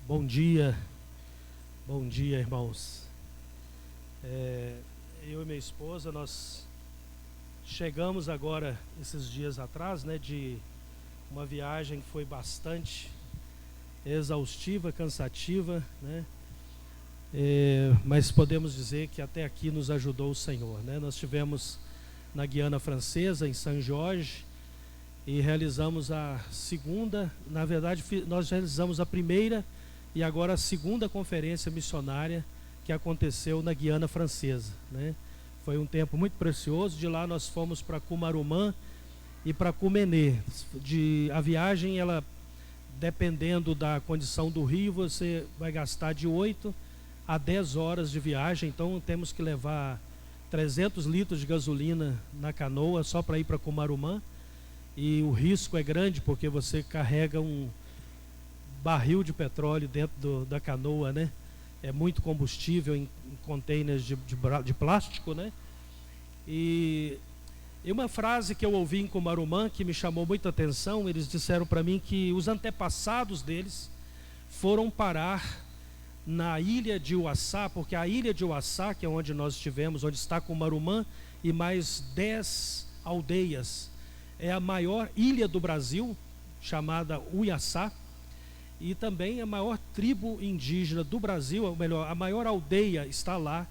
Bom dia, irmãos. Eu e minha esposa, nós chegamos agora, esses dias atrás, de uma viagem que foi bastante exaustiva, cansativa, mas podemos dizer que até aqui nos ajudou o Senhor, Nós estivemos na Guiana Francesa, em São Jorge, e realizamos a segunda, na verdade nós realizamos a primeira e agora a segunda conferência missionária que aconteceu na Guiana Francesa, Foi um tempo muito precioso. De lá nós fomos para Cumarumã e para Cumenê. A viagem, ela, dependendo da condição do rio, você vai gastar de 8 a 10 horas de viagem. Então temos que levar 300 litros de gasolina na canoa só para ir para Cumarumã. E o risco é grande porque você carrega um barril de petróleo dentro da canoa, É muito combustível em containers de plástico, E uma frase que eu ouvi em Cumarumã que me chamou muita atenção. Eles disseram para mim que os antepassados deles foram parar na ilha de Uaçá, porque a ilha de Uaçá, que é onde nós estivemos, onde está Cumarumã e mais 10 aldeias, é a maior ilha do Brasil, chamada Uiaçá, e também a maior tribo indígena do Brasil, ou melhor, a maior aldeia está lá,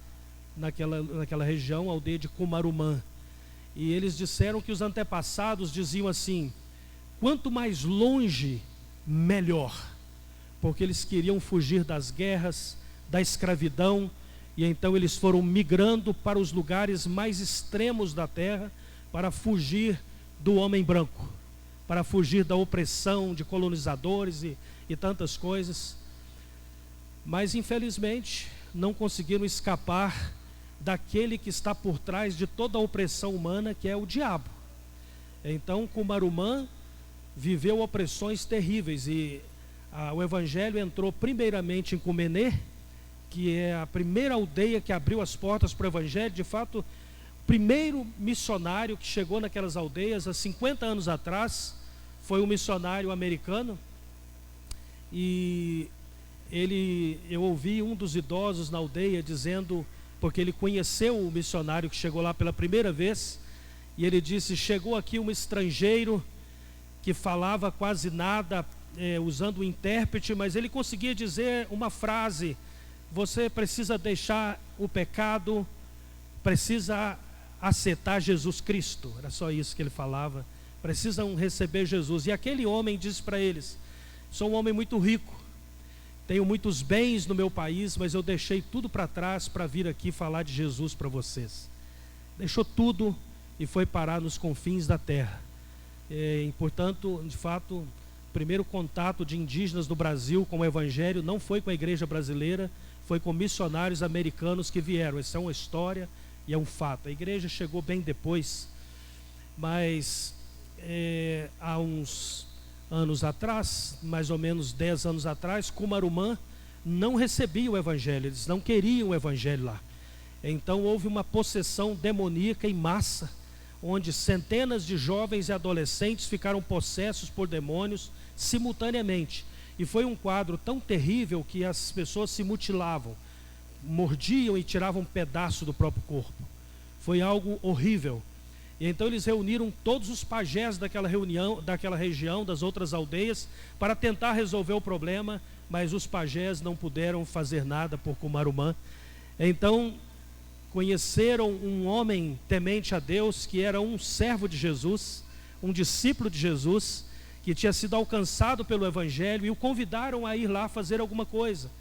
naquela região, a aldeia de Cumarumã. E eles disseram que os antepassados diziam assim: quanto mais longe, melhor, porque eles queriam fugir das guerras, da escravidão, e então eles foram migrando para os lugares mais extremos da terra para fugir do homem branco, para fugir da opressão de colonizadores e tantas coisas. Mas infelizmente não conseguiram escapar daquele que está por trás de toda a opressão humana, que é o diabo. Então Cumarumã viveu opressões terríveis e o evangelho entrou primeiramente em Cumenê, que é a primeira aldeia que abriu as portas para o evangelho. De fato, o primeiro missionário que chegou naquelas aldeias há 50 anos atrás foi um missionário americano. E eu ouvi um dos idosos na aldeia dizendo, porque ele conheceu o missionário que chegou lá pela primeira vez, e ele disse: chegou aqui um estrangeiro que falava quase nada, usando o intérprete, mas ele conseguia dizer uma frase: você precisa deixar o pecado, precisa aceitar Jesus Cristo. Era só isso que ele falava: precisam receber Jesus. E aquele homem disse para eles: sou um homem muito rico, tenho muitos bens no meu país, mas eu deixei tudo para trás para vir aqui falar de Jesus para vocês. Deixou tudo e foi parar nos confins da terra. E, portanto, de fato, o primeiro contato de indígenas do Brasil com o evangelho não foi com a igreja brasileira, foi com missionários americanos que vieram. Essa é uma história e é um fato. A igreja chegou bem depois, mas há uns anos atrás, mais ou menos 10 anos atrás, Cumarumã não recebia o evangelho, eles não queriam o evangelho lá. Então houve uma possessão demoníaca em massa, onde centenas de jovens e adolescentes ficaram possessos por demônios simultaneamente. E foi um quadro tão terrível que as pessoas se mutilavam, mordiam e tiravam um pedaço do próprio corpo. Foi algo horrível. E então eles reuniram todos os pajés daquela região, das outras aldeias, para tentar resolver o problema, mas os pajés não puderam fazer nada por Cumarumã. Então conheceram um homem temente a Deus, que era um servo de Jesus, um discípulo de Jesus, que tinha sido alcançado pelo evangelho, e o convidaram a ir lá fazer alguma coisa.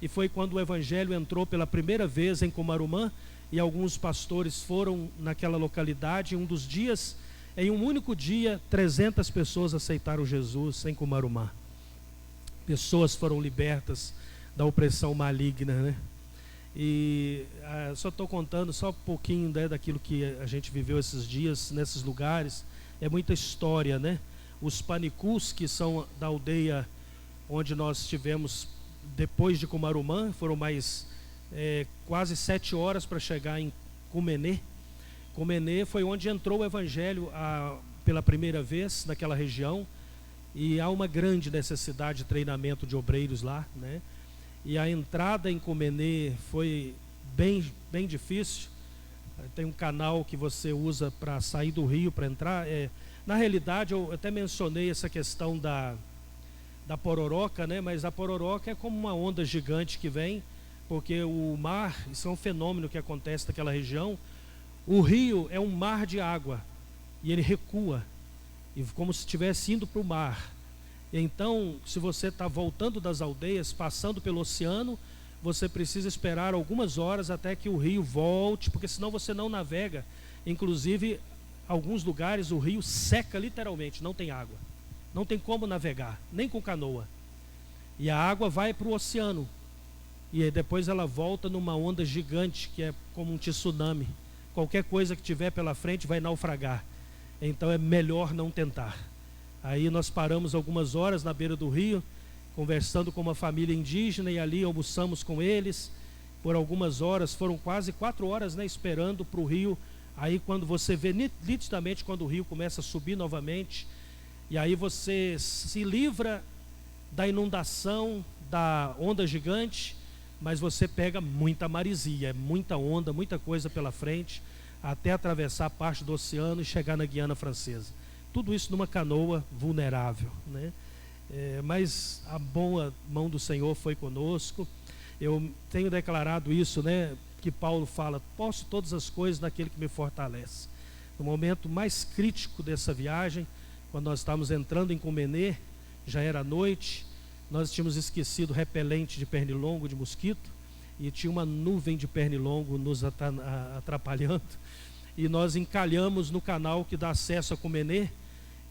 E foi quando o evangelho entrou pela primeira vez em Cumarumã, e alguns pastores foram naquela localidade. Um dos dias, em um único dia, 300 pessoas aceitaram Jesus em Cumarumã. Pessoas foram libertas da opressão maligna, E só estou contando só um pouquinho daquilo que a gente viveu esses dias nesses lugares. É muita história, Os panicus, que são da aldeia onde nós estivemos depois de Cumarumã, foram mais quase 7 horas para chegar em Cumenê. Cumenê foi onde entrou o evangelho pela primeira vez naquela região. e há uma grande necessidade de treinamento de obreiros lá, né? E a entrada em Comenê foi bem difícil. Tem um canal que você usa para sair do rio, para entrar. Na realidade, eu até mencionei essa questão da pororoca, né? Mas a pororoca é como uma onda gigante que vem, porque o mar, isso é um fenômeno que acontece naquela região. O rio é um mar de água e ele recua, e como se estivesse indo para o mar. Então, se você está voltando das aldeias, passando pelo oceano, você precisa esperar algumas horas até que o rio volte, porque senão você não navega. Inclusive, alguns lugares o rio seca literalmente, não tem água. Não tem como navegar, nem com canoa. E a água vai para o oceano. E aí depois ela volta numa onda gigante, que é como um tsunami. Qualquer coisa que tiver pela frente vai naufragar. Então é melhor não tentar. Aí nós paramos algumas horas na beira do rio, conversando com uma família indígena, e ali almoçamos com eles por algumas horas. Foram quase 4 horas, né, esperando para o rio. Aí quando você vê nitidamente quando o rio começa a subir novamente, e aí você se livra da inundação, da onda gigante, mas você pega muita maresia, é muita onda, muita coisa pela frente, até atravessar parte do oceano e chegar na Guiana Francesa. Tudo isso numa canoa vulnerável, né? Mas a boa mão do Senhor foi conosco. Eu tenho declarado isso, né? Que Paulo fala: posso todas as coisas naquele que me fortalece. No momento mais crítico dessa viagem, quando nós estávamos entrando em Comenê, já era noite, nós tínhamos esquecido repelente de pernilongo, de mosquito, e tinha uma nuvem de pernilongo nos atrapalhando, e nós encalhamos no canal que dá acesso a Comenê.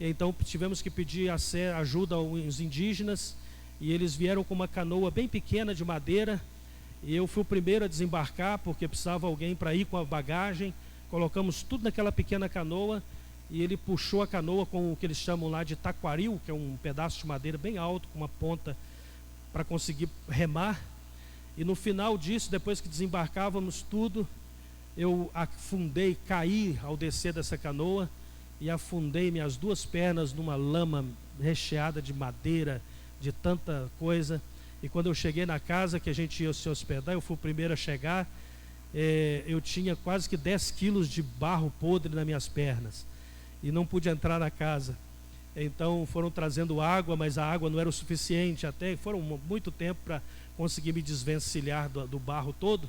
Então tivemos que pedir ajuda aos indígenas, e eles vieram com uma canoa bem pequena de madeira, e eu fui o primeiro a desembarcar, porque precisava alguém para ir com a bagagem. Colocamos tudo naquela pequena canoa, e ele puxou a canoa com o que eles chamam lá de taquaril, que é um pedaço de madeira bem alto, com uma ponta para conseguir remar. E no final disso, depois que desembarcávamos tudo, eu afundei, caí ao descer dessa canoa, e afundei minhas 2 pernas numa lama recheada de madeira, de tanta coisa. E quando eu cheguei na casa que a gente ia se hospedar, eu fui o primeiro a chegar, eu tinha quase que 10 quilos de barro podre nas minhas pernas, e não pude entrar na casa. Então foram trazendo água, mas a água não era o suficiente, até foram muito tempo para conseguir me desvencilhar do barro todo.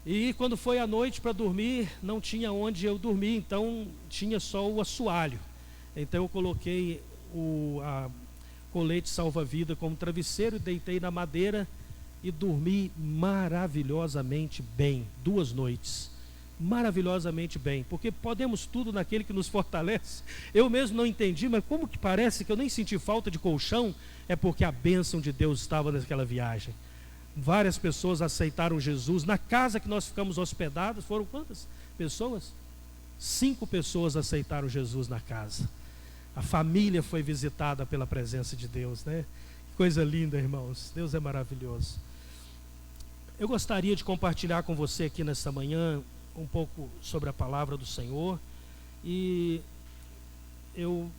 E quando foi à noite para dormir, não tinha onde eu dormir, então tinha só o assoalho. Então eu coloquei a colete salva-vida como travesseiro, deitei na madeira e dormi maravilhosamente bem, 2 noites. Maravilhosamente bem, porque podemos tudo naquele que nos fortalece. Eu mesmo não entendi, mas como que parece que eu nem senti falta de colchão? É porque a bênção de Deus estava naquela viagem. Várias pessoas aceitaram Jesus. Na casa que nós ficamos hospedados, foram quantas pessoas? 5 pessoas aceitaram Jesus na casa. A família foi visitada pela presença de Deus, né? Que coisa linda, irmãos. Deus é maravilhoso. Eu gostaria de compartilhar com você aqui nesta manhã um pouco sobre a palavra do Senhor. E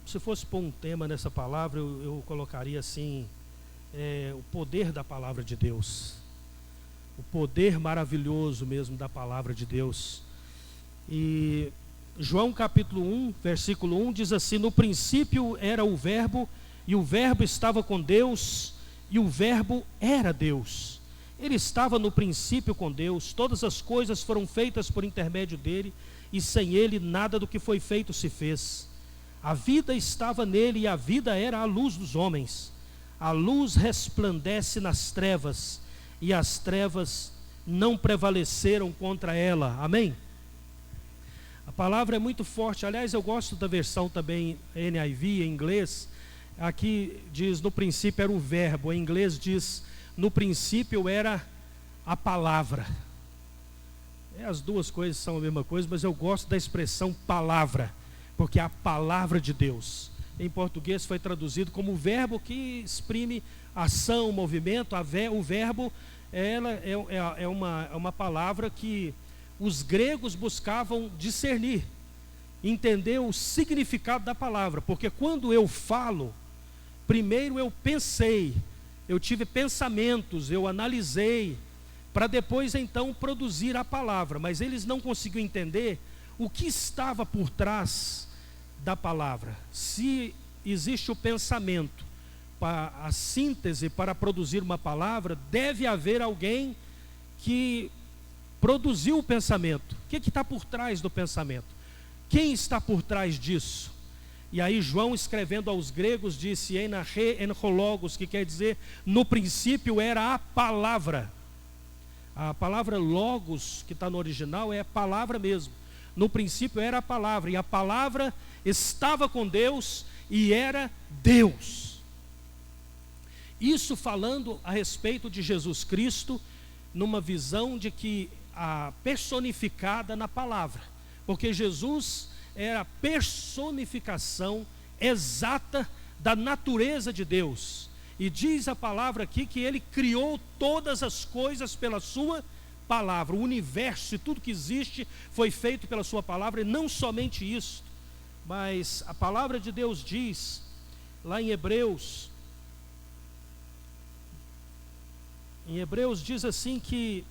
se fosse pôr um tema nessa palavra, eu colocaria assim: o poder da palavra de Deus, o poder maravilhoso mesmo da palavra de Deus. E João capítulo 1, versículo 1 diz assim: no princípio era o verbo, e o verbo estava com Deus, e o verbo era Deus. Ele estava no princípio com Deus. Todas as coisas foram feitas por intermédio dele, e sem ele nada do que foi feito se fez. A vida estava nele, e a vida era a luz dos homens. A luz resplandece nas trevas, e as trevas não prevaleceram contra ela. Amém? A palavra é muito forte. Aliás, eu gosto da versão também NIV, em inglês. Aqui diz: no princípio era o verbo. Em inglês diz: no princípio era a palavra. As duas coisas são a mesma coisa, mas eu gosto da expressão palavra, porque é a palavra de Deus. Em português foi traduzido como o verbo que exprime ação, movimento. O verbo é uma palavra que os gregos buscavam discernir, entender o significado da palavra, porque quando eu falo, Primeiro eu pensei, eu tive pensamentos, eu analisei, para depois então produzir a palavra. Mas eles não conseguiam entender o que estava por trás da palavra. Se existe o pensamento, para a síntese para produzir uma palavra, deve haver alguém que produziu o pensamento. O que está por trás do pensamento? Quem está por trás disso? E aí João, escrevendo aos gregos, disse enhologos, que quer dizer, no princípio era a palavra. A palavra logos, que está no original, é a palavra mesmo. No princípio era a palavra, e a palavra estava com Deus e era Deus. Isso falando a respeito de Jesus Cristo, numa visão de que a personificada na palavra, porque Jesus era a personificação exata da natureza de Deus. E diz a palavra aqui que ele criou todas as coisas pela sua palavra. O universo e tudo que existe foi feito pela sua palavra. E não somente isso, mas a palavra de Deus diz lá em Hebreus diz assim que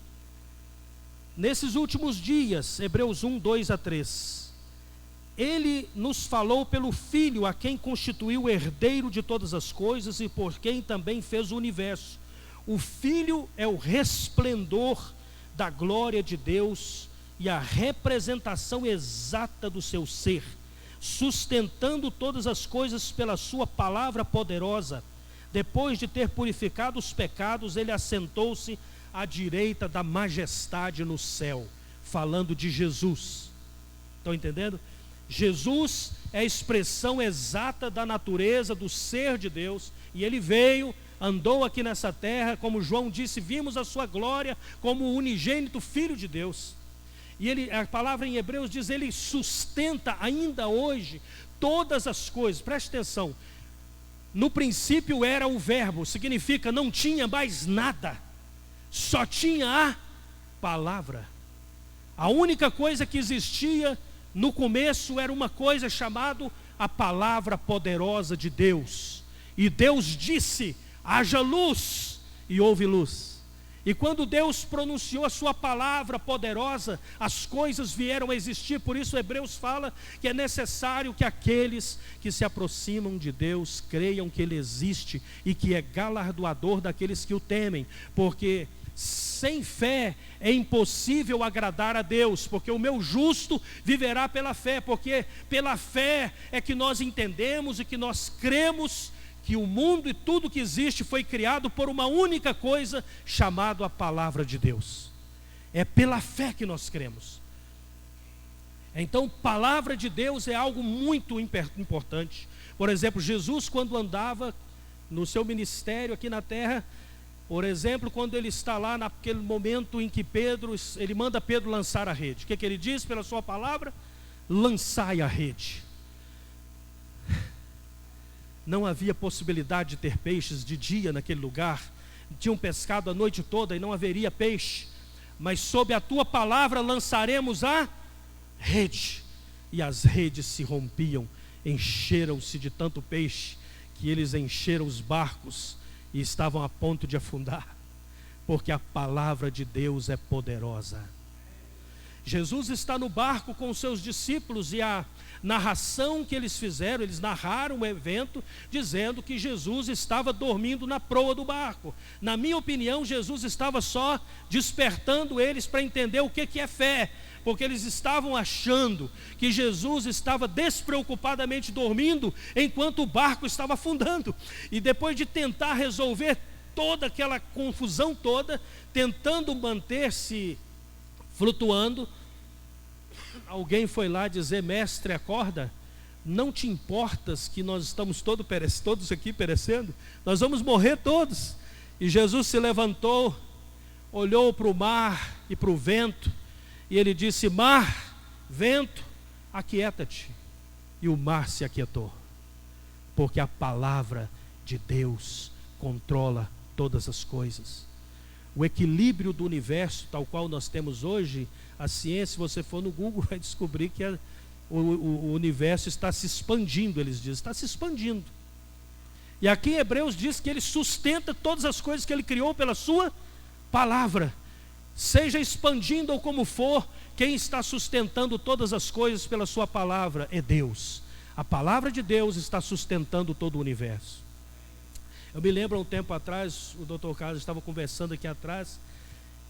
nesses últimos dias, Hebreus 1, 2 a 3, ele nos falou pelo Filho, a quem constituiu o herdeiro de todas as coisas e por quem também fez o universo. O Filho é o resplendor da glória de Deus e a representação exata do seu ser, sustentando todas as coisas pela sua palavra poderosa. Depois de ter purificado os pecados, ele assentou-se à direita da majestade no céu, falando de Jesus. Estão entendendo? Jesus é a expressão exata da natureza, do ser de Deus, e ele veio, andou aqui nessa terra, como João disse, vimos a sua glória como o unigênito Filho de Deus. E a palavra em Hebreus diz, ele sustenta ainda hoje todas as coisas. Preste atenção, no princípio era o verbo, significa não tinha mais nada, só tinha a palavra. A única coisa que existia no começo era uma coisa chamada a palavra poderosa de Deus. E Deus disse, haja luz, e houve luz. E quando Deus pronunciou a sua palavra poderosa, as coisas vieram a existir. Por isso Hebreus fala que é necessário que aqueles que se aproximam de Deus creiam que Ele existe e que é galardoador daqueles que o temem, porque sem fé é impossível agradar a Deus, porque o meu justo viverá pela fé, porque pela fé é que nós entendemos e que nós cremos que o mundo e tudo que existe foi criado por uma única coisa, chamada a palavra de Deus. É pela fé que nós cremos. Então, palavra de Deus é algo muito importante. Por exemplo, Jesus, quando andava no seu ministério aqui na terra, por exemplo, quando ele está lá naquele momento em que ele manda Pedro lançar a rede. O que ele diz pela sua palavra? Lançai a rede. Não havia possibilidade de ter peixes de dia naquele lugar. Tinham pescado a noite toda e não haveria peixe. Mas sob a tua palavra lançaremos a rede. E as redes se rompiam, encheram-se de tanto peixe, que eles encheram os barcos e estavam a ponto de afundar. Porque a palavra de Deus é poderosa. Jesus está no barco com os seus discípulos, e a narração que eles fizeram, eles narraram o evento dizendo que Jesus estava dormindo na proa do barco. Na minha opinião, Jesus estava só despertando eles para entender o que é fé, porque eles estavam achando que Jesus estava despreocupadamente dormindo enquanto o barco estava afundando. E depois de tentar resolver toda aquela confusão toda, tentando manter-se flutuando, alguém foi lá dizer: mestre, acorda, não te importas que nós estamos todos aqui perecendo? Nós vamos morrer todos. E Jesus se levantou, olhou para o mar e para o vento, e ele disse: mar, vento, aquieta-te. E o mar se aquietou, porque a palavra de Deus controla todas as coisas. O equilíbrio do universo tal qual nós temos hoje, a ciência, se você for no Google, vai descobrir que o universo está se expandindo, eles dizem, está se expandindo. E aqui em Hebreus diz que Ele sustenta todas as coisas que Ele criou pela sua palavra. Seja expandindo ou como for, quem está sustentando todas as coisas pela sua palavra é Deus. A palavra de Deus está sustentando todo o universo. Eu me lembro um tempo atrás, o Dr. Carlos estava conversando aqui atrás,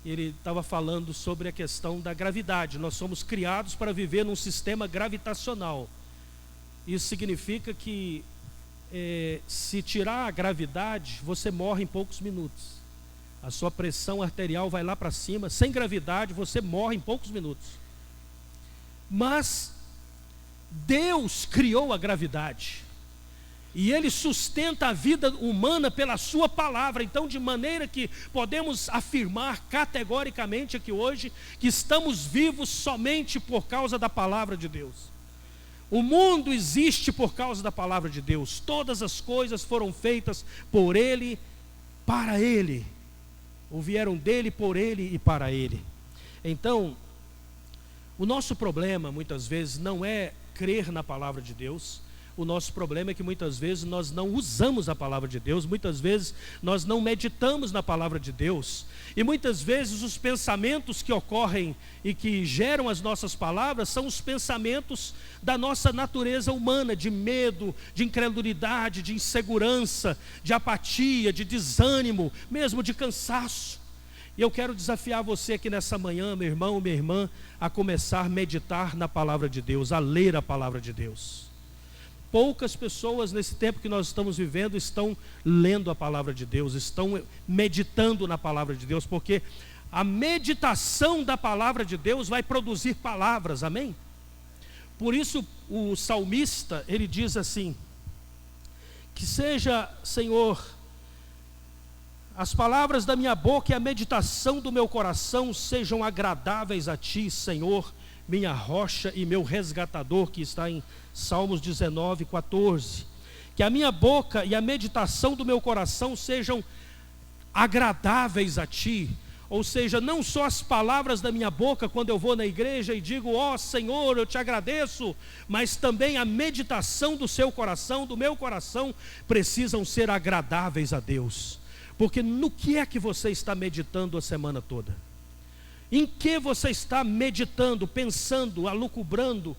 ele estava falando sobre a questão da gravidade. Nós somos criados para viver num sistema gravitacional. Isso significa que se tirar a gravidade, você morre em poucos minutos. A sua pressão arterial vai lá para cima. Sem gravidade, você morre em poucos minutos. Mas Deus criou a gravidade. E Ele sustenta a vida humana pela sua palavra. Então, de maneira que podemos afirmar categoricamente aqui hoje que estamos vivos somente por causa da palavra de Deus. O mundo existe por causa da palavra de Deus. Todas as coisas foram feitas por Ele, para Ele. Ou vieram dele, por Ele e para Ele. Então, o nosso problema muitas vezes não é crer na palavra de Deus. O nosso problema é que muitas vezes nós não usamos a palavra de Deus, muitas vezes nós não meditamos na palavra de Deus, e muitas vezes os pensamentos que ocorrem e que geram as nossas palavras são os pensamentos da nossa natureza humana, de medo, de incredulidade, de insegurança, de apatia, de desânimo, mesmo de cansaço. E eu quero desafiar você aqui nessa manhã, meu irmão, minha irmã, a começar a meditar na palavra de Deus, a ler a palavra de Deus. Poucas pessoas nesse tempo que nós estamos vivendo estão lendo a palavra de Deus, estão meditando na palavra de Deus, porque a meditação da palavra de Deus vai produzir palavras, amém? Por isso o salmista, ele diz assim: que seja, Senhor, as palavras da minha boca e a meditação do meu coração sejam agradáveis a Ti, Senhor, minha rocha e meu resgatador, que está em Salmos 19, 14. Que a minha boca e a meditação do meu coração sejam agradáveis a Ti. Ou seja, não só as palavras da minha boca quando eu vou na igreja e digo, ó Senhor, eu te agradeço, mas também a meditação do seu coração, do meu coração, precisam ser agradáveis a Deus. Porque no que é que você está meditando a semana toda? Em que você está meditando, pensando, alucubrando,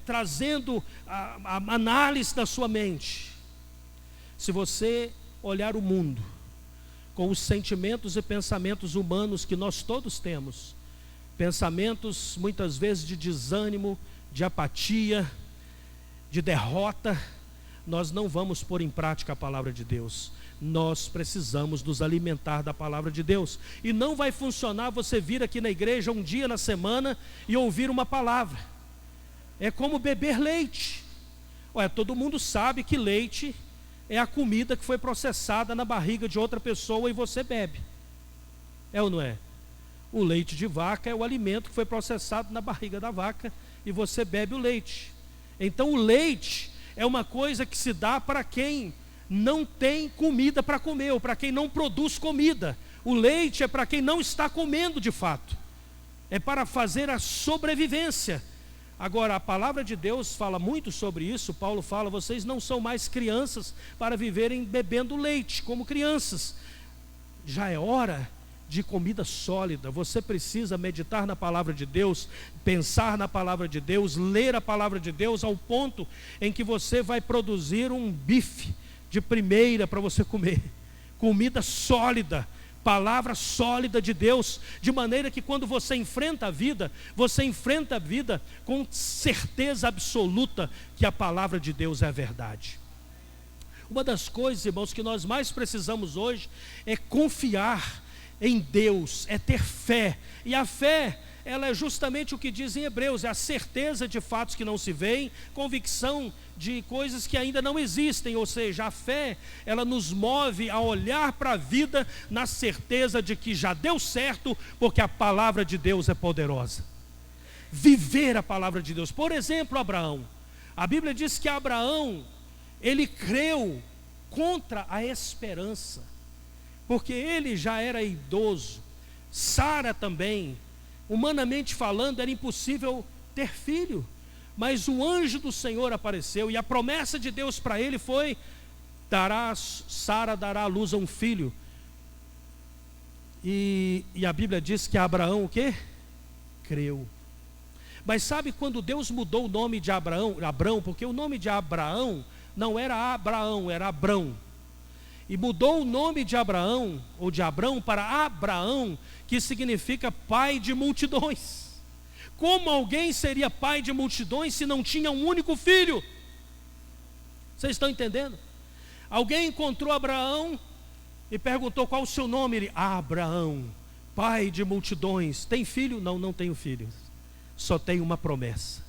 trazendo a análise da sua mente? Se você olhar o mundo com os sentimentos e pensamentos humanos que nós todos temos, pensamentos muitas vezes de desânimo, de apatia, de derrota, nós não vamos pôr em prática a palavra de Deus. Nós precisamos nos alimentar da palavra de Deus. E não vai funcionar você vir aqui na igreja um dia na semana e ouvir uma palavra. É como beber leite. Olha, todo mundo sabe que leite é a comida que foi processada na barriga de outra pessoa e você bebe. É ou não é? O leite de vaca é o alimento que foi processado na barriga da vaca e você bebe o leite. Então o leite é uma coisa que se dá para quem não tem comida para comer, ou para quem não produz comida. O leite é para quem não está comendo de fato, é para fazer a sobrevivência. Agora, a palavra de Deus fala muito sobre isso. Paulo fala, vocês não são mais crianças para viverem bebendo leite como crianças. Já é hora de comida sólida. Você precisa meditar na palavra de Deus, pensar na palavra de Deus, ler a palavra de Deus ao ponto em que você vai produzir um bife de primeira para você comer. Comida sólida, palavra sólida de Deus, de maneira que quando você enfrenta a vida com certeza absoluta que a palavra de Deus é a verdade. Uma das coisas, irmãos, que nós mais precisamos hoje é confiar em Deus, é ter fé. E a fé, ela é justamente o que diz em Hebreus, é a certeza de fatos que não se veem, convicção de coisas que ainda não existem. Ou seja, a fé, ela nos move a olhar para a vida na certeza de que já deu certo, porque a palavra de Deus é poderosa. Viver a palavra de Deus. Por exemplo, Abraão. A Bíblia diz que Abraão, ele creu contra a esperança, porque ele já era idoso. Sara também, humanamente falando, era impossível ter filho. Mas o anjo do Senhor apareceu e a promessa de Deus para ele foi: Sara dará à luz a um filho. E a Bíblia diz que Abraão o quê? Creu. Mas sabe quando Deus mudou o nome de Abrão, porque o nome de Abraão não era Abraão, era Abrão. E mudou o nome de Abraão, ou de Abrão, para Abraão, que significa pai de multidões. Como alguém seria pai de multidões se não tinha um único filho? Vocês estão entendendo? Alguém encontrou Abraão e perguntou qual o seu nome. Ele, Abraão, pai de multidões. Tem filho? Não, não tenho filho. Só tenho uma promessa.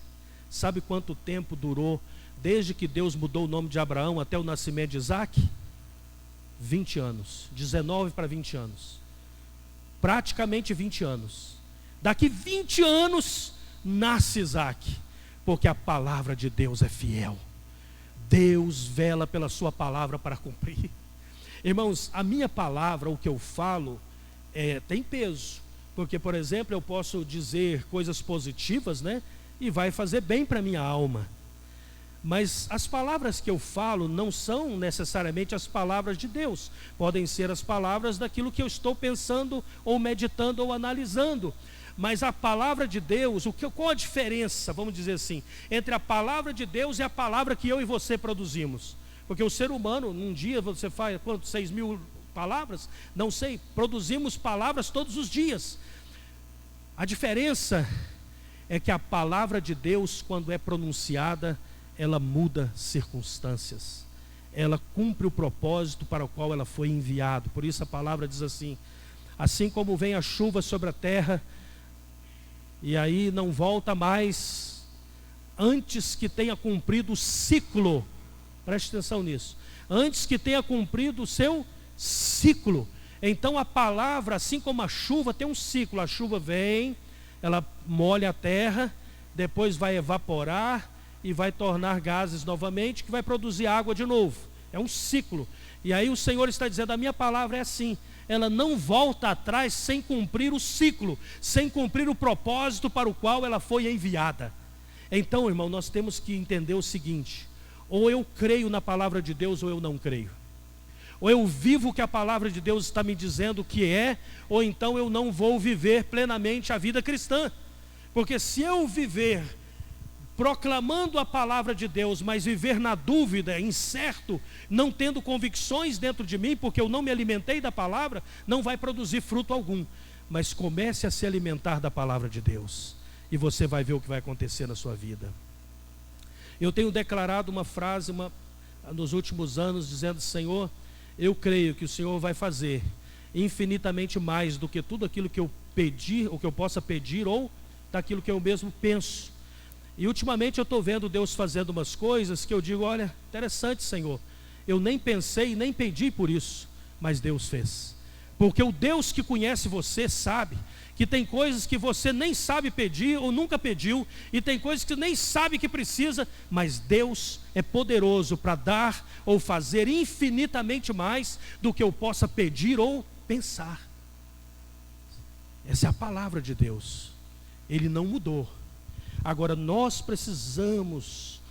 Sabe quanto tempo durou desde que Deus mudou o nome de Abraão até o nascimento de Isaac? 20 anos, 19 para 20 anos, praticamente 20 anos. Daqui 20 anos nasce Isaac, porque a palavra de Deus é fiel. Deus vela pela sua palavra para cumprir. Irmãos, a minha palavra, o que eu falo, tem peso, porque, por exemplo, eu posso dizer coisas positivas, né? E vai fazer bem para a minha alma. Mas as palavras que eu falo não são necessariamente as palavras de Deus. Podem ser as palavras daquilo que eu estou pensando, ou meditando, ou analisando. Mas a palavra de Deus, qual a diferença, vamos dizer assim, entre a palavra de Deus e a palavra que eu e você produzimos? Porque o ser humano, num dia você faz, 6.000 palavras? Não sei, produzimos palavras todos os dias. A diferença é que a palavra de Deus, quando é pronunciada, ela muda circunstâncias, ela cumpre o propósito para o qual ela foi enviada. Por isso a palavra diz assim: assim como vem a chuva sobre a terra, e aí não volta mais, antes que tenha cumprido o ciclo, preste atenção nisso, antes que tenha cumprido o seu ciclo. Então a palavra, assim como a chuva, tem um ciclo. A chuva vem, ela molha a terra, depois vai evaporar, e vai tornar gases novamente, que vai produzir água de novo. É um ciclo. E aí o Senhor está dizendo, a minha palavra é assim, ela não volta atrás sem cumprir o ciclo, sem cumprir o propósito para o qual ela foi enviada. Então, irmão, nós temos que entender o seguinte: ou eu creio na palavra de Deus, ou eu não creio. Ou eu vivo o que a palavra de Deus está me dizendo que é, ou então eu não vou viver plenamente a vida cristã. Porque se eu viver proclamando a palavra de Deus, mas viver na dúvida, incerto, não tendo convicções dentro de mim, porque eu não me alimentei da palavra, não vai produzir fruto algum. Mas comece a se alimentar da palavra de Deus, e você vai ver o que vai acontecer na sua vida. Eu tenho declarado uma frase nos últimos anos, dizendo: Senhor, eu creio que o Senhor vai fazer infinitamente mais do que tudo aquilo que eu pedir, ou que eu possa pedir, ou daquilo que eu mesmo penso. E ultimamente eu estou vendo Deus fazendo umas coisas que eu digo: olha, interessante, Senhor, eu nem pensei, nem pedi por isso, mas Deus fez. Porque o Deus que conhece você sabe que tem coisas que você nem sabe pedir ou nunca pediu, e tem coisas que nem sabe que precisa, mas Deus é poderoso para dar ou fazer infinitamente mais do que eu possa pedir ou pensar. Essa é a palavra de Deus. Ele não mudou. Agora nós precisamos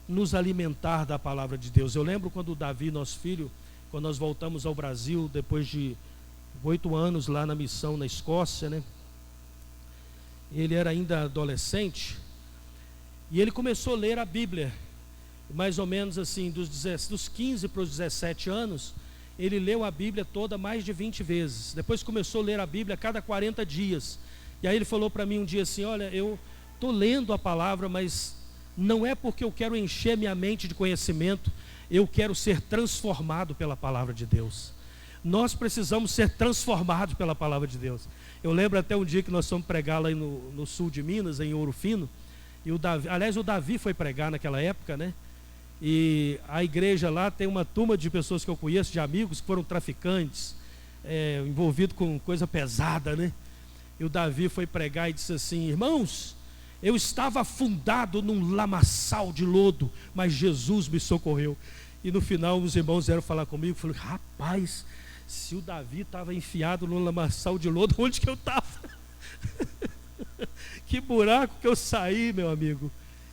nos alimentar da palavra de Deus. Eu lembro quando o Davi, nosso filho, quando nós voltamos ao Brasil, depois de 8 anos lá na missão na Escócia, né? Ele era ainda adolescente, e ele começou a ler a Bíblia, mais ou menos assim, dos 15 para os 17 anos, ele leu a Bíblia toda mais de 20 vezes. Depois começou a ler a Bíblia a cada 40 dias. E aí ele falou para mim um dia assim: olha, eu estou lendo a palavra, mas não é porque eu quero encher minha mente de conhecimento, eu quero ser transformado pela palavra de Deus. Nós precisamos ser transformados pela palavra de Deus. Eu lembro até um dia que nós fomos pregar lá no sul de Minas, em Ouro Fino, e o Davi foi pregar naquela época, né? E a igreja lá tem uma turma de pessoas que eu conheço, de amigos que foram traficantes, envolvidos com coisa pesada, né? E o Davi foi pregar e disse assim: irmãos, eu estava afundado num lamaçal de lodo, mas Jesus me socorreu. E no final os irmãos vieram falar comigo, falaram: rapaz, se o Davi estava enfiado num lamaçal de lodo, onde que eu estava? Que buraco que eu saí, meu amigo,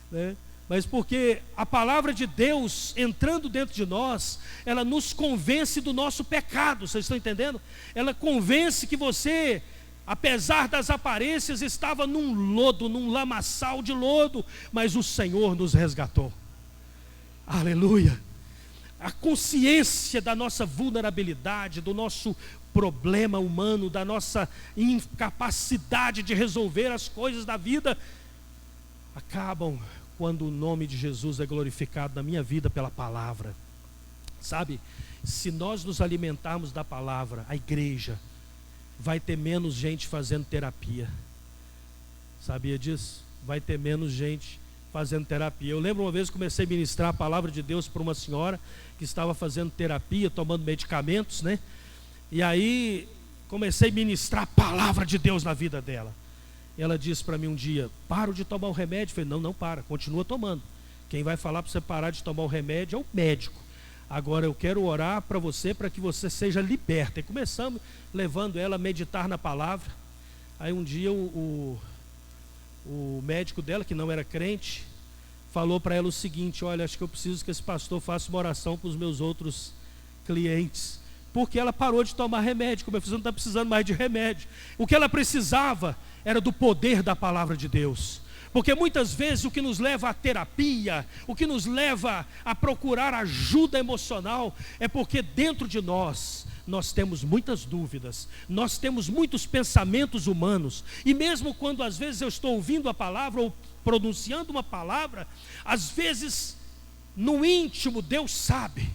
né? mas porque a palavra de Deus entrando dentro de nós, ela nos convence do nosso pecado. Vocês estão entendendo? Ela convence que você, apesar das aparências, estava num lodo, num lamaçal de lodo, mas o Senhor nos resgatou. Aleluia. A consciência da nossa vulnerabilidade, do nosso problema humano, da nossa incapacidade de resolver as coisas da vida, acabam quando o nome de Jesus é glorificado na minha vida pela palavra. Sabe, se nós nos alimentarmos da palavra, a igreja vai ter menos gente fazendo terapia. Sabia disso? Vai ter menos gente fazendo terapia. Eu lembro uma vez que comecei a ministrar a palavra de Deus para uma senhora que estava fazendo terapia, tomando medicamentos, né? E aí comecei a ministrar a palavra de Deus na vida dela. Ela disse para mim um dia: paro de tomar o remédio. Eu falei: não para, continua tomando. Quem vai falar para você parar de tomar o remédio é o médico. Agora eu quero orar para que você seja liberta. E começamos levando ela a meditar na palavra. Aí um dia o médico dela, que não era crente, falou para ela o seguinte: olha, acho que eu preciso que esse pastor faça uma oração para os meus outros clientes, porque ela parou de tomar remédio. Como eu falei, não está precisando mais de remédio. O que ela precisava era do poder da palavra de Deus. Porque muitas vezes o que nos leva à terapia, o que nos leva a procurar ajuda emocional, é porque dentro de nós temos muitas dúvidas, nós temos muitos pensamentos humanos. E mesmo quando às vezes eu estou ouvindo a palavra ou pronunciando uma palavra, às vezes no íntimo Deus sabe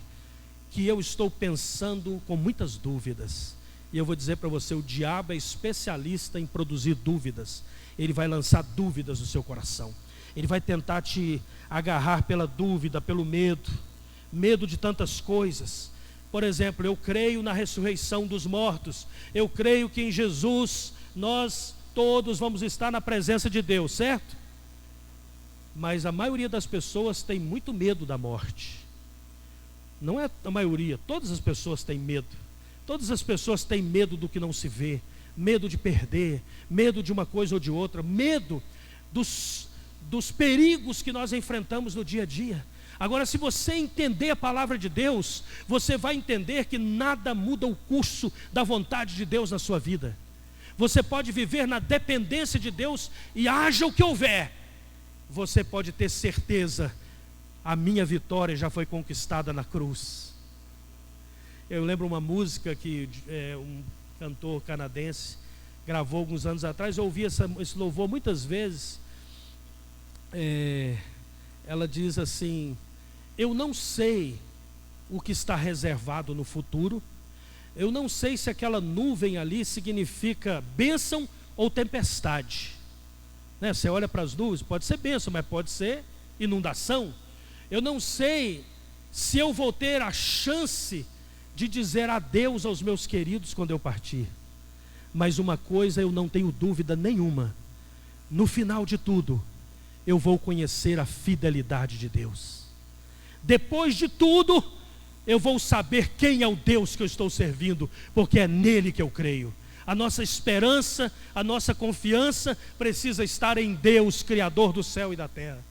que eu estou pensando com muitas dúvidas. E eu vou dizer para você, o diabo é especialista em produzir dúvidas. Ele vai lançar dúvidas no seu coração. Ele vai tentar te agarrar pela dúvida, pelo medo de tantas coisas. Por exemplo, eu creio na ressurreição dos mortos. Eu creio que em Jesus nós todos vamos estar na presença de Deus, certo? Mas a maioria das pessoas tem muito medo da morte. Não é a maioria, todas as pessoas têm medo. Todas as pessoas têm medo do que não se vê, medo de perder, medo de uma coisa ou de outra, medo dos perigos que nós enfrentamos no dia a dia. Agora, se você entender a palavra de Deus, você vai entender que nada muda o curso da vontade de Deus na sua vida. Você pode viver na dependência de Deus e haja o que houver, você pode ter certeza: a minha vitória já foi conquistada na cruz. Eu lembro uma música que um cantor canadense gravou alguns anos atrás. Eu ouvi esse louvor muitas vezes. Ela diz assim: eu não sei o que está reservado no futuro. Eu não sei se aquela nuvem ali significa bênção ou tempestade, né? Você olha para as nuvens, pode ser bênção, mas pode ser inundação. Eu não sei se eu vou ter a chance de dizer adeus aos meus queridos quando eu partir. Mas uma coisa eu não tenho dúvida nenhuma: no final de tudo, eu vou conhecer a fidelidade de Deus. Depois de tudo, eu vou saber quem é o Deus que eu estou servindo, porque é nele que eu creio. A nossa esperança, a nossa confiança precisa estar em Deus, Criador do céu e da terra.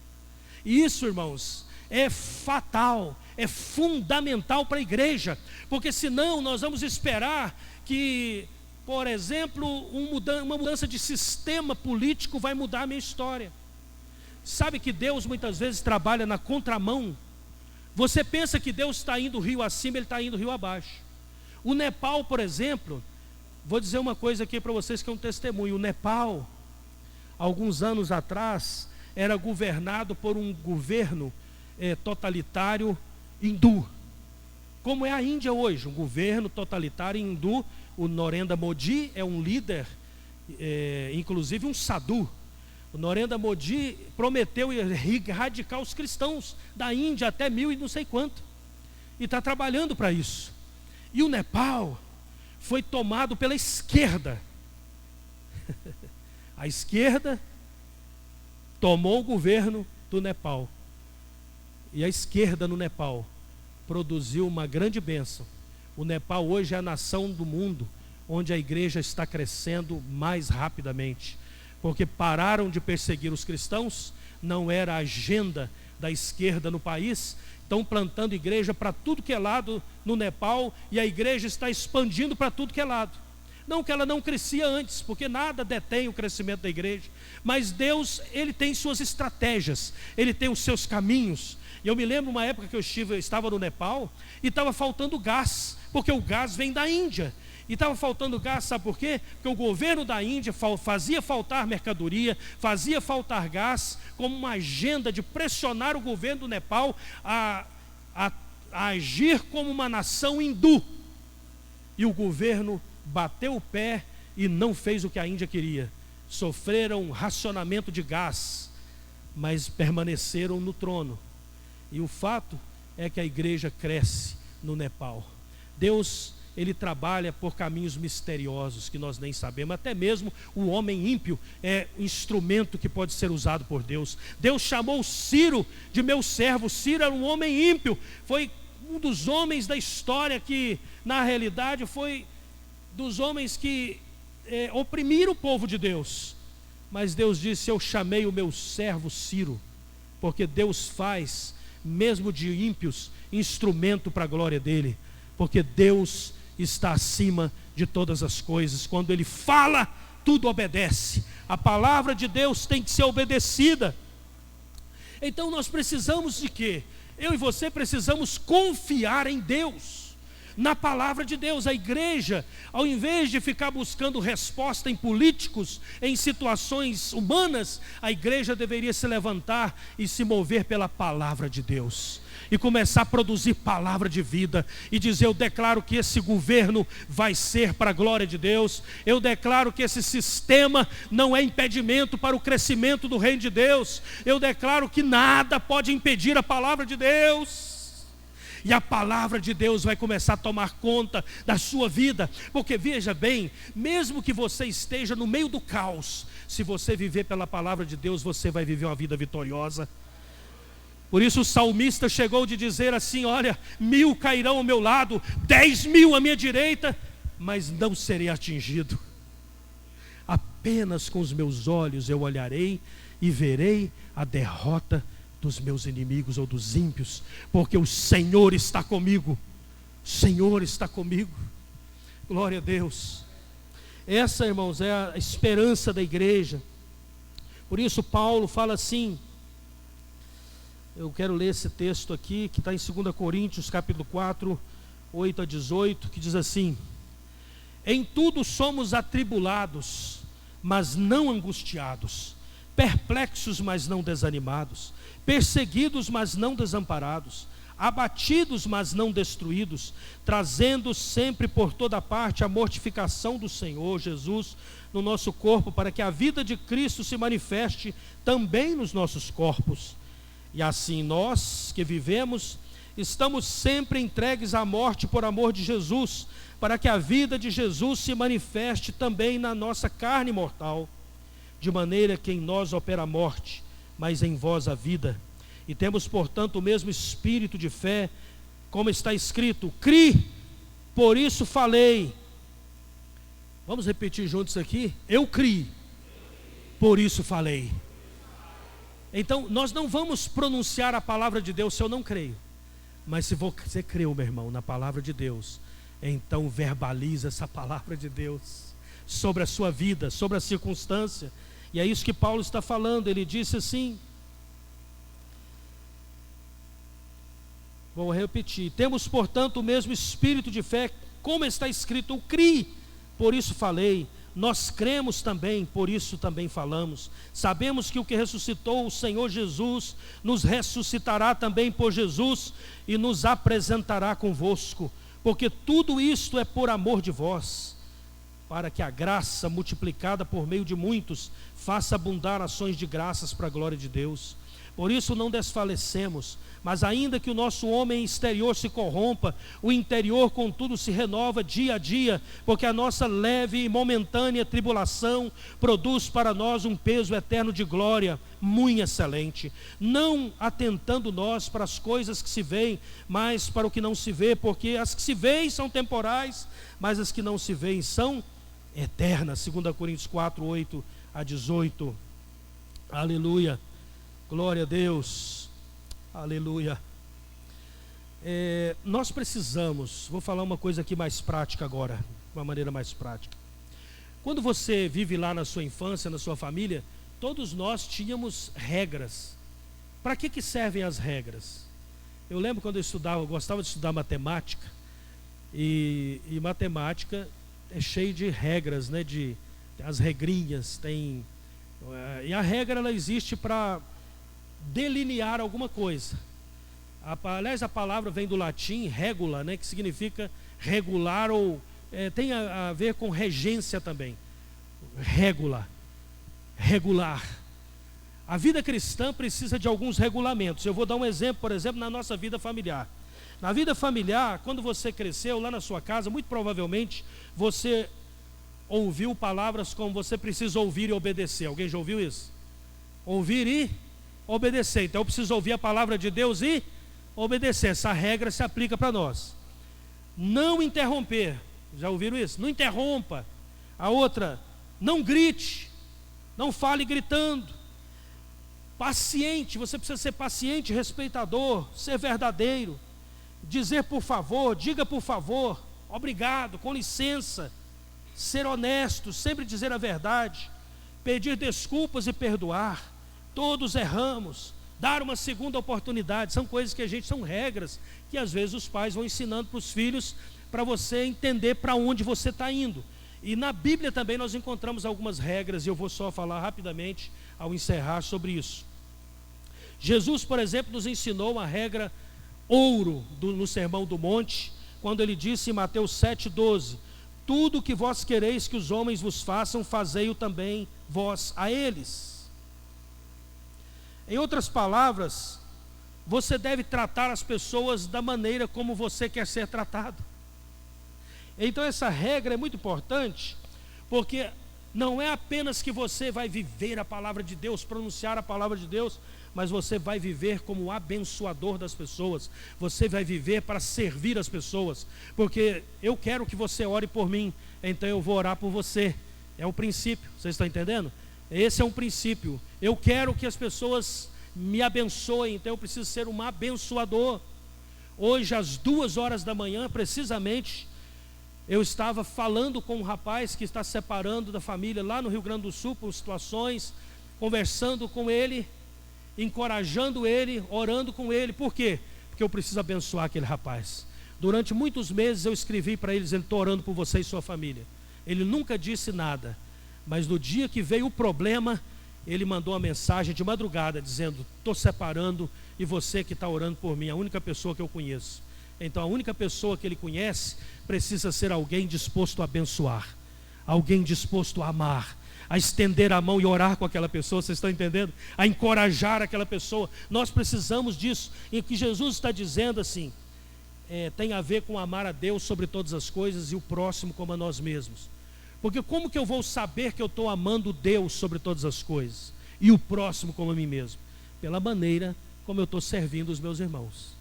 E isso, irmãos, é fatal, é fundamental para a igreja, porque senão nós vamos esperar que, por exemplo, uma mudança de sistema político vai mudar a minha história. Sabe que Deus muitas vezes trabalha na contramão. Você pensa que Deus está indo rio acima, Ele está indo rio abaixo. O Nepal, por exemplo, vou dizer uma coisa aqui para vocês que é um testemunho. O Nepal, alguns anos atrás, era governado por um governo totalitário hindu, como é a Índia hoje, um governo totalitário hindu. O Narendra Modi é um líder, inclusive um sadhu. O Narendra Modi prometeu erradicar os cristãos da Índia até 1000 e não sei quanto, e está trabalhando para isso. E o Nepal foi tomado pela esquerda. A esquerda tomou o governo do Nepal. E a esquerda no Nepal produziu uma grande bênção. O Nepal hoje é a nação do mundo onde a igreja está crescendo mais rapidamente, porque pararam de perseguir os cristãos. Não era a agenda da esquerda no país, estão plantando igreja para tudo que é lado no Nepal, e a igreja está expandindo para tudo que é lado. Não que ela não crescia antes, porque nada detém o crescimento da igreja, mas Deus, Ele tem suas estratégias, Ele tem os seus caminhos. E eu me lembro uma época que eu estava no Nepal, e estava faltando gás, porque o gás vem da Índia. E estava faltando gás, sabe por quê? Porque o governo da Índia fazia faltar mercadoria, fazia faltar gás, como uma agenda de pressionar o governo do Nepal a agir como uma nação hindu. E o governo bateu o pé e não fez o que a Índia queria. Sofreram racionamento de gás, mas permaneceram no trono. E o fato é que a igreja cresce no Nepal. Deus, Ele trabalha por caminhos misteriosos que nós nem sabemos. Até mesmo o homem ímpio é um instrumento que pode ser usado por Deus. Deus chamou Ciro de meu servo. Ciro era um homem ímpio, foi um dos homens da história que, na realidade, foi dos homens que oprimiram o povo de Deus. Mas Deus disse: eu chamei o meu servo Ciro, porque Deus faz, mesmo de ímpios, instrumento para a glória dele, porque Deus está acima de todas as coisas. Quando Ele fala, tudo obedece. A palavra de Deus tem que ser obedecida. Então nós precisamos de quê? Eu e você precisamos confiar em Deus, na palavra de Deus. A igreja, ao invés de ficar buscando resposta em políticos, em situações humanas, a igreja deveria se levantar e se mover pela palavra de Deus, e começar a produzir palavra de vida, e dizer: eu declaro que esse governo vai ser para a glória de Deus, eu declaro que esse sistema não é impedimento para o crescimento do reino de Deus, eu declaro que nada pode impedir a palavra de Deus. E a palavra de Deus vai começar a tomar conta da sua vida, porque veja bem, mesmo que você esteja no meio do caos, se você viver pela palavra de Deus, você vai viver uma vida vitoriosa. Por isso o salmista chegou de dizer assim: olha, 1000 cairão ao meu lado, 10.000 à minha direita, mas não serei atingido. Apenas com os meus olhos eu olharei e verei a derrota dos meus inimigos ou dos ímpios, porque o Senhor está comigo. O Senhor está comigo. Glória a Deus. Essa, irmãos, é a esperança da igreja. Por isso Paulo fala assim, eu quero ler esse texto aqui, que está em 2 Coríntios, capítulo 4, 8 a 18, que diz assim: em tudo somos atribulados, mas não angustiados, perplexos, mas não desanimados, perseguidos, mas não desamparados, abatidos, mas não destruídos, trazendo sempre por toda parte a mortificação do Senhor Jesus no nosso corpo, para que a vida de Cristo se manifeste também nos nossos corpos. E assim nós que vivemos, estamos sempre entregues à morte por amor de Jesus, para que a vida de Jesus se manifeste também na nossa carne mortal. De maneira que em nós opera a morte, mas em vós a vida. E temos, portanto, o mesmo espírito de fé, como está escrito: cri, por isso falei. Vamos repetir juntos aqui? Eu cri, por isso falei. Então, nós não vamos pronunciar a palavra de Deus se eu não creio. Mas se você creu, meu irmão, na palavra de Deus, então verbaliza essa palavra de Deus sobre a sua vida, sobre a circunstância. E é isso que Paulo está falando. Ele disse assim, vou repetir: temos, portanto, o mesmo espírito de fé, como está escrito: eu criei, por isso falei. Nós cremos também, por isso também falamos. Sabemos que o que ressuscitou o Senhor Jesus nos ressuscitará também por Jesus e nos apresentará convosco, porque tudo isto é por amor de vós, para que a graça multiplicada por meio de muitos faça abundar ações de graças para a glória de Deus. Por isso não desfalecemos, mas ainda que o nosso homem exterior se corrompa, o interior contudo se renova dia a dia, porque a nossa leve e momentânea tribulação produz para nós um peso eterno de glória muito excelente, não atentando nós para as coisas que se veem, mas para o que não se vê, porque as que se veem são temporais, mas as que não se veem são eternas. 2 Coríntios 4, 8 a 18. Aleluia. Glória a Deus. Aleluia. Nós precisamos, vou falar uma coisa aqui mais prática agora, de uma maneira mais prática. Quando você vive lá na sua infância, na sua família, todos nós tínhamos regras. Para que servem as regras? Eu lembro quando eu gostava de estudar matemática, e matemática é cheio de regras, né? As regrinhas, e a regra ela existe para delinear alguma coisa. Aliás, a palavra vem do latim regula, né? Que significa regular ou tem a ver com regência também. Regular. A vida cristã precisa de alguns regulamentos. Eu vou dar um exemplo, por exemplo, na nossa vida familiar. Na vida familiar, quando você cresceu lá na sua casa, muito provavelmente você ouviu palavras como você precisa ouvir e obedecer. Alguém já ouviu isso? Ouvir e obedecer. Então eu preciso ouvir a palavra de Deus e obedecer. Essa regra se aplica para nós. Não interromper. Já ouviram isso? Não interrompa. A outra, não grite. Não fale gritando. Paciente, você precisa ser paciente, respeitador, ser verdadeiro. Dizer por favor, diga por favor, obrigado, com licença. Ser honesto, sempre dizer a verdade. Pedir desculpas e perdoar. Todos erramos. Dar uma segunda oportunidade. São coisas que são regras que às vezes os pais vão ensinando para os filhos, para você entender para onde você está indo. E na Bíblia também nós encontramos algumas regras, e eu vou só falar rapidamente ao encerrar sobre isso. Jesus, por exemplo, nos ensinou uma regra ouro no Sermão do Monte, quando ele disse em Mateus 7,12: tudo que vós quereis que os homens vos façam, fazei-o também vós a eles. Em outras palavras, você deve tratar as pessoas da maneira como você quer ser tratado. Então essa regra é muito importante, porque não é apenas que você vai viver a palavra de Deus, pronunciar a palavra de Deus, mas você vai viver como abençoador das pessoas. Você vai viver para servir as pessoas, porque eu quero que você ore por mim, então eu vou orar por você. É o princípio, vocês estão entendendo? Esse é um princípio. Eu quero que as pessoas me abençoem, então eu preciso ser um abençoador. Hoje às 2h da manhã, precisamente, eu estava falando com um rapaz que está se separando da família lá no Rio Grande do Sul por situações, conversando com ele, encorajando ele, orando com ele. Por quê? Porque eu preciso abençoar aquele rapaz. Durante muitos meses eu escrevi para eles: estou orando por você e sua família. Ele nunca disse nada, mas no dia que veio o problema, ele mandou uma mensagem de madrugada dizendo: estou separando e você que está orando por mim, a única pessoa que eu conheço. Então a única pessoa que ele conhece precisa ser alguém disposto a abençoar, alguém disposto a amar, a estender a mão e orar com aquela pessoa. Vocês estão entendendo? A encorajar aquela pessoa. Nós precisamos disso. E o que Jesus está dizendo assim, tem a ver com amar a Deus sobre todas as coisas e o próximo como a nós mesmos. Porque como que eu vou saber que eu estou amando Deus sobre todas as coisas e o próximo como a mim mesmo? Pela maneira como eu estou servindo os meus irmãos.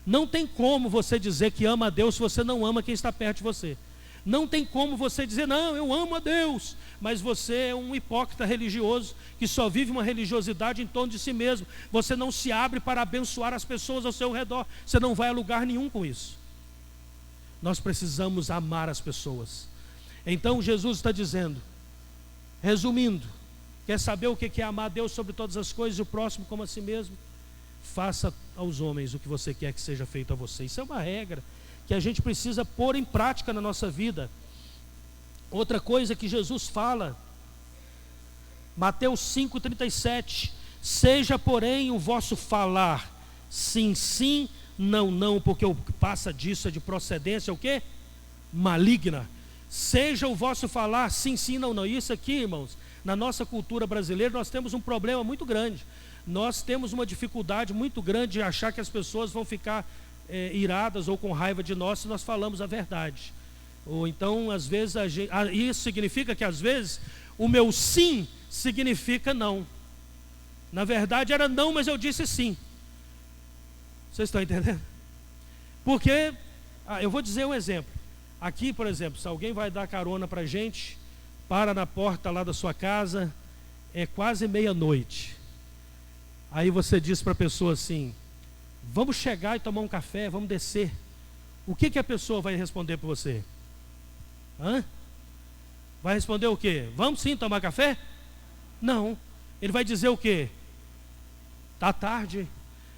Não tem como você dizer que ama a Deus se você não ama quem está perto de você. Não tem como você dizer: não, eu amo a Deus, mas você é um hipócrita religioso que só vive uma religiosidade em torno de si mesmo. Você não se abre para abençoar as pessoas ao seu redor. Você não vai a lugar nenhum com isso. Nós precisamos amar as pessoas. Então Jesus está dizendo, resumindo, quer saber o que é amar a Deus sobre todas as coisas e o próximo como a si mesmo? Faça aos homens o que você quer que seja feito a você. Isso é uma regra que a gente precisa pôr em prática na nossa vida. Outra coisa que Jesus fala, Mateus 5,37: seja porém o vosso falar sim, sim, não, não, porque o que passa disso é de procedência o quê? Maligna. Seja o vosso falar sim, sim, não, não. Isso aqui, irmãos, na nossa cultura brasileira nós temos um problema muito grande. Nós temos uma dificuldade muito grande de achar que as pessoas vão ficar iradas ou com raiva de nós se nós falamos a verdade. Ou então, às vezes, isso significa que às vezes o meu sim significa não. Na verdade era não, mas eu disse sim. Vocês estão entendendo? Porque, eu vou dizer um exemplo. Aqui, por exemplo, se alguém vai dar carona para a gente, para na porta lá da sua casa, é quase meia-noite. Aí você diz para a pessoa assim: vamos chegar e tomar um café, vamos descer. O que a pessoa vai responder para você? Vai responder o quê? Vamos sim tomar café? Não. Ele vai dizer o quê? Tá tarde.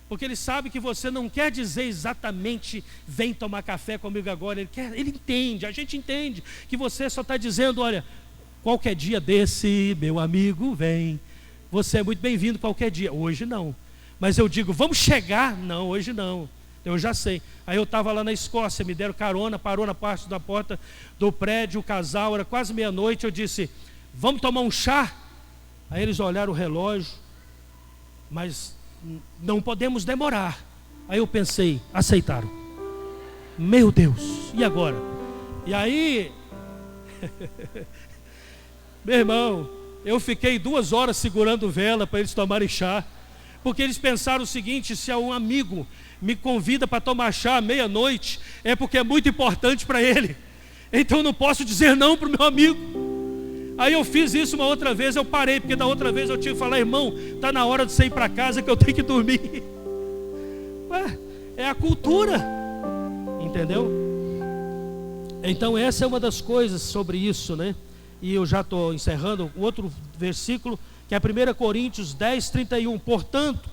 Porque ele sabe que você não quer dizer exatamente vem tomar café comigo agora. Ele entende, a gente entende que você só está dizendo, olha, qualquer dia desse, meu amigo, vem. Você é muito bem-vindo qualquer dia. Hoje não. Mas eu digo, vamos chegar? Não, hoje não. Eu já sei. Aí eu estava lá na Escócia, me deram carona, parou na parte da porta do prédio, o casal, era quase meia-noite, eu disse, vamos tomar um chá? Aí eles olharam o relógio, mas não podemos demorar. Aí eu pensei, aceitaram. Meu Deus, e agora? E aí, meu irmão, eu fiquei 2 horas segurando vela para eles tomarem chá, porque eles pensaram o seguinte: se um amigo me convida para tomar chá à meia-noite, é porque é muito importante para ele, então eu não posso dizer não para o meu amigo. Aí eu fiz isso uma outra vez, eu parei, porque da outra vez eu tinha que falar, irmão, está na hora de você ir para casa que eu tenho que dormir. Ué, é a cultura, entendeu? Então essa é uma das coisas sobre isso, né? E eu já estou encerrando. O outro versículo, que é 1 Coríntios 10, 31. Portanto,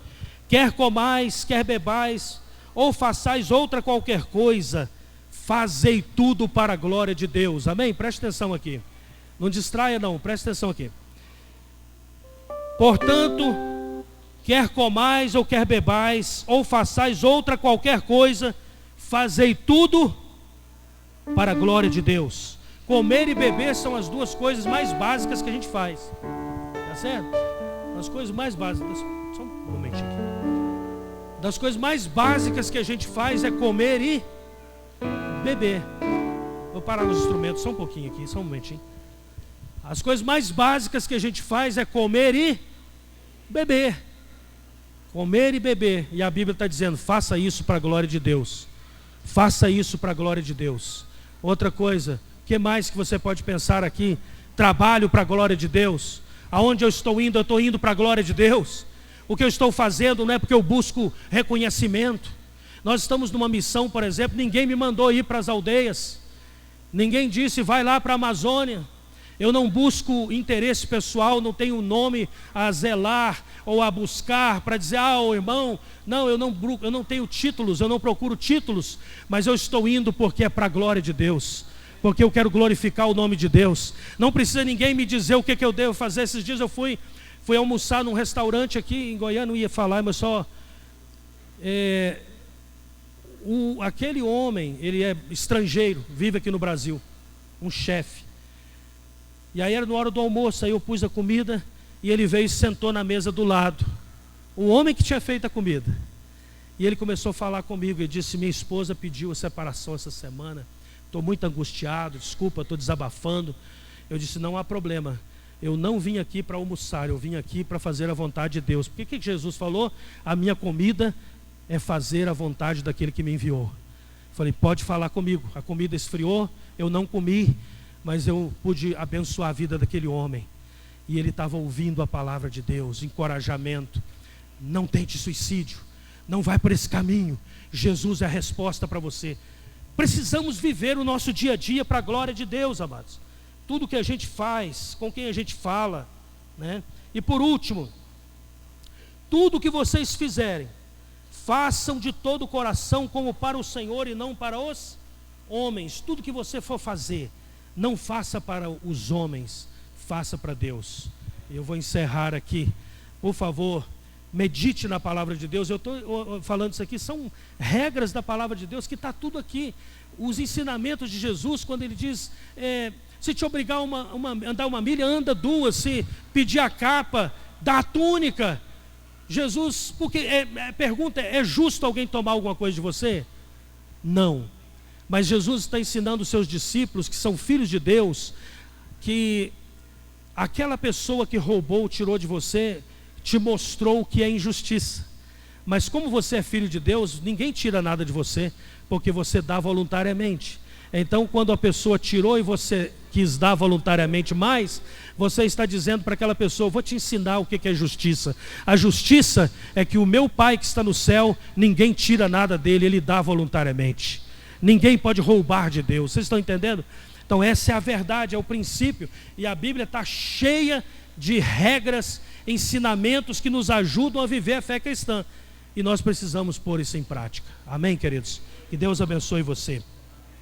quer comais, quer bebais, ou façais outra qualquer coisa, fazei tudo para a glória de Deus. Amém? Preste atenção aqui. Não distraia não, preste atenção aqui. Portanto, quer comais ou quer bebais, ou façais outra qualquer coisa, fazei tudo para a glória de Deus. Comer e beber são as duas coisas mais básicas que a gente faz. Tá certo? As coisas mais básicas. Só um momentinho aqui. Das coisas mais básicas que a gente faz é comer e beber. Vou parar nos instrumentos só um pouquinho aqui, só um momentinho. As coisas mais básicas que a gente faz é comer e beber. Comer e beber. E a Bíblia está dizendo, faça isso para a glória de Deus. Faça isso para a glória de Deus. Outra coisa, o que mais que você pode pensar aqui? Trabalho para a glória de Deus. Aonde eu estou indo para a glória de Deus. O que eu estou fazendo não é porque eu busco reconhecimento. Nós estamos numa missão, por exemplo, ninguém me mandou ir para as aldeias. Ninguém disse, vai lá para a Amazônia. Eu não busco interesse pessoal, não tenho um nome a zelar ou a buscar para dizer, irmão, não, eu não tenho títulos, eu não procuro títulos, mas eu estou indo porque é para a glória de Deus, porque eu quero glorificar o nome de Deus. Não precisa ninguém me dizer o que eu devo fazer. Esses dias eu fui almoçar num restaurante aqui em Goiânia, não ia falar, mas só... aquele homem, ele é estrangeiro, vive aqui no Brasil, um chefe. E aí era na hora do almoço, aí eu pus a comida e ele veio e sentou na mesa do lado. O homem que tinha feito a comida. E ele começou a falar comigo e disse, minha esposa pediu a separação essa semana, estou muito angustiado, desculpa, estou desabafando. Eu disse, não há problema, eu não vim aqui para almoçar, eu vim aqui para fazer a vontade de Deus. Porque que Jesus falou? A minha comida é fazer a vontade daquele que me enviou. Falei, pode falar comigo. A comida esfriou, eu não comi, mas eu pude abençoar a vida daquele homem. E ele estava ouvindo a palavra de Deus, encorajamento. Não tente suicídio, não vai por esse caminho. Jesus é a resposta para você. Precisamos viver o nosso dia a dia para a glória de Deus, amados. Tudo que a gente faz, com quem a gente fala, né? E por último, tudo que vocês fizerem, façam de todo o coração como para o Senhor e não para os homens. Tudo que você for fazer, não faça para os homens, faça para Deus. Eu vou encerrar aqui. Por favor, medite na palavra de Deus. Eu estou falando isso aqui, são regras da palavra de Deus que está tudo aqui. Os ensinamentos de Jesus, quando ele diz, se te obrigar a andar 1 milha, anda 2. Se pedir a capa, dá a túnica. Jesus, porque pergunta, é justo alguém tomar alguma coisa de você? Não. Mas Jesus está ensinando os seus discípulos, que são filhos de Deus, que aquela pessoa que roubou, tirou de você, te mostrou o que é injustiça. Mas como você é filho de Deus, ninguém tira nada de você, porque você dá voluntariamente. Então, quando a pessoa tirou e você quis dar voluntariamente mais, você está dizendo para aquela pessoa: vou te ensinar o que é justiça. A justiça é que o meu Pai que está no céu, ninguém tira nada dele, ele dá voluntariamente. Ninguém pode roubar de Deus. Vocês estão entendendo? Então essa é a verdade, é o princípio. E a Bíblia está cheia de regras, ensinamentos que nos ajudam a viver a fé cristã. E nós precisamos pôr isso em prática. Amém, queridos? Que Deus abençoe você.